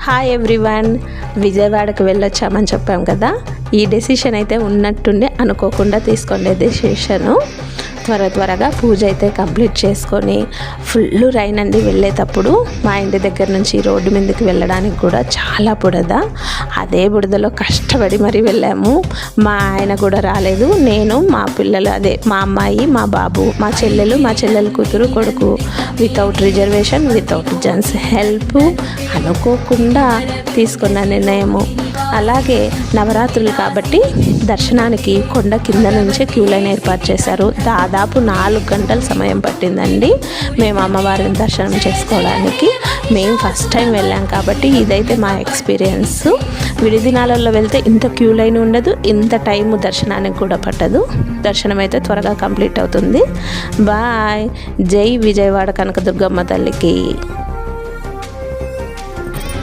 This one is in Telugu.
హాయ్ ఎవ్రీవన్, విజయవాడకు వెళ్ళొచ్చామని చెప్పాం కదా. ఈ డెసిషన్ అయితే ఉన్నట్టుండి అనుకోకుండా తీసుకునే డెసిషను. త్వరగా పూజ అయితే కంప్లీట్ చేసుకొని ఫుల్ రైన్ అండి. వెళ్ళేటప్పుడు మా ఇంటి దగ్గర నుంచి రోడ్డు మీదకి వెళ్ళడానికి కూడా చాలా బుడద. అదే బుడదలో కష్టపడి మరీ వెళ్ళాము. మా ఆయన కూడా రాలేదు. నేను, మా పిల్లలు, అదే మా అమ్మాయి, మా బాబు, మా చెల్లెలు కూతురు, కొడుకు, without reservation, without gents help, అనుకోకుండా తీసుకున్న నిర్ణయము. అలాగే నవరాత్రులు కాబట్టి దర్శనానికి కొండ కింద నుంచి క్యూ లైన్ ఏర్పాటు చేశారు. దాదాపు 4 గంటల సమయం పట్టిందండి మేము అమ్మవారిని దర్శనం చేసుకోవడానికి. మేము ఫస్ట్ టైం వెళ్ళాం కాబట్టి ఇదైతే మా ఎక్స్పీరియన్స్. విడి దినాలలో వెళ్తే ఇంత క్యూ లైన్ ఉండదు, ఇంత టైం దర్శనానికి కూడా పట్టదు. దర్శనం అయితే త్వరగా కంప్లీట్ అవుతుంది. బాయ్. జై విజయవాడ కనకదుర్గమ్మ తల్లికి.